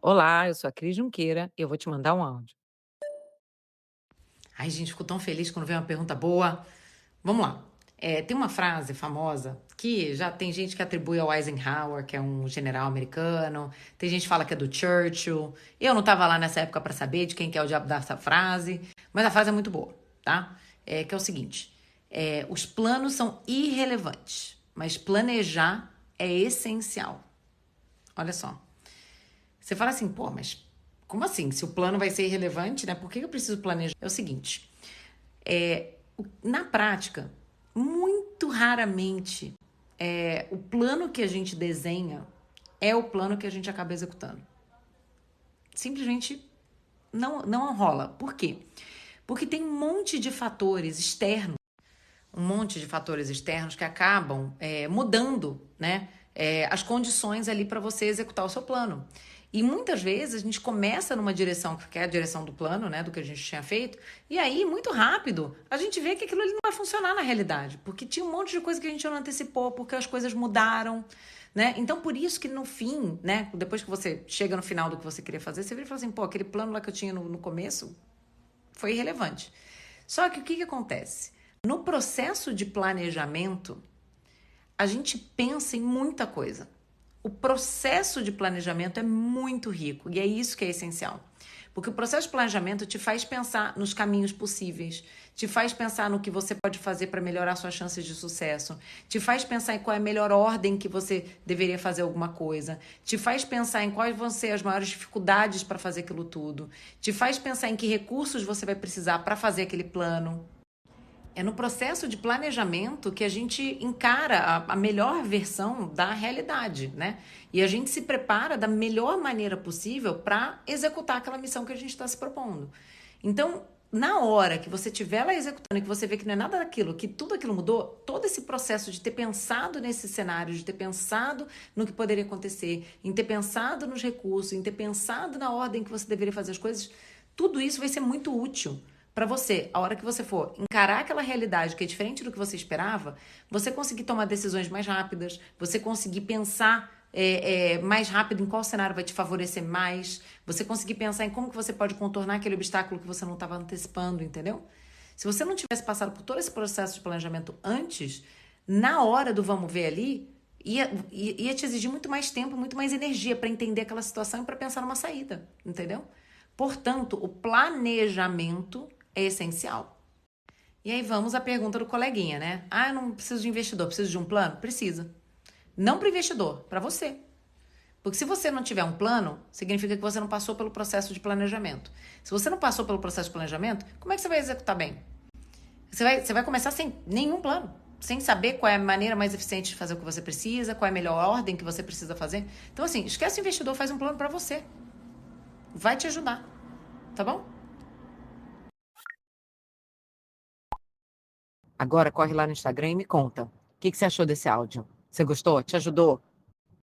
Olá, eu sou a Cris Junqueira e eu vou te mandar um áudio. Ai, gente, fico tão feliz quando vem uma pergunta boa. Vamos lá. Tem uma frase famosa que já tem gente que atribui ao Eisenhower, que é um general americano. Tem gente que fala que é do Churchill. Eu não estava lá nessa época para saber de quem que é o diabo dessa frase, mas a frase é muito boa, tá? Que é o seguinte: os planos são irrelevantes, mas planejar é essencial. Olha só. Você fala assim, pô, mas como assim? Se o plano vai ser irrelevante, né? Por que eu preciso planejar? É o seguinte. Na prática, muito raramente, o plano que a gente desenha é o plano que a gente acaba executando. Simplesmente não rola. Por quê? Porque tem um monte de fatores externos que acabam mudando, né, as condições ali para você executar o seu plano. E muitas vezes a gente começa numa direção que é a direção do plano, né, do que a gente tinha feito, e aí, muito rápido, a gente vê que aquilo ali não vai funcionar na realidade, porque tinha um monte de coisa que a gente não antecipou, porque as coisas mudaram, né? Então, por isso que no fim, né, depois que você chega no final do que você queria fazer, você vira e fala assim, pô, aquele plano lá que eu tinha no começo foi irrelevante. Só que o que acontece? No processo de planejamento, a gente pensa em muita coisa. O processo de planejamento é muito rico e é isso que é essencial. Porque o processo de planejamento te faz pensar nos caminhos possíveis, te faz pensar no que você pode fazer para melhorar suas chances de sucesso, te faz pensar em qual é a melhor ordem que você deveria fazer alguma coisa, te faz pensar em quais vão ser as maiores dificuldades para fazer aquilo tudo, te faz pensar em que recursos você vai precisar para fazer aquele plano. É no processo de planejamento que a gente encara a melhor versão da realidade, né? E a gente se prepara da melhor maneira possível para executar aquela missão que a gente está se propondo. Então, na hora que você estiver lá executando e que você vê que não é nada daquilo, que tudo aquilo mudou, todo esse processo de ter pensado nesse cenário, de ter pensado no que poderia acontecer, em ter pensado nos recursos, em ter pensado na ordem que você deveria fazer as coisas, tudo isso vai ser muito útil para você, a hora que você for encarar aquela realidade que é diferente do que você esperava, você conseguir tomar decisões mais rápidas, você conseguir pensar mais rápido em qual cenário vai te favorecer mais, você conseguir pensar em como que você pode contornar aquele obstáculo que você não estava antecipando, entendeu? Se você não tivesse passado por todo esse processo de planejamento antes, na hora do vamos ver ali, ia te exigir muito mais tempo, muito mais energia para entender aquela situação e para pensar numa saída, entendeu? Portanto, o planejamento é essencial. E aí vamos à pergunta do coleguinha, né? Ah, eu não preciso de investidor, preciso de um plano? Precisa. Não para o investidor, para você. Porque se você não tiver um plano, significa que você não passou pelo processo de planejamento. Se você não passou pelo processo de planejamento, como é que você vai executar bem? Você vai começar sem nenhum plano, sem saber qual é a maneira mais eficiente de fazer o que você precisa, qual é a melhor ordem que você precisa fazer. Então, assim, esquece o investidor, faz um plano para você. Vai te ajudar, tá bom? Agora corre lá no Instagram e me conta. O que você achou desse áudio? Você gostou? Te ajudou?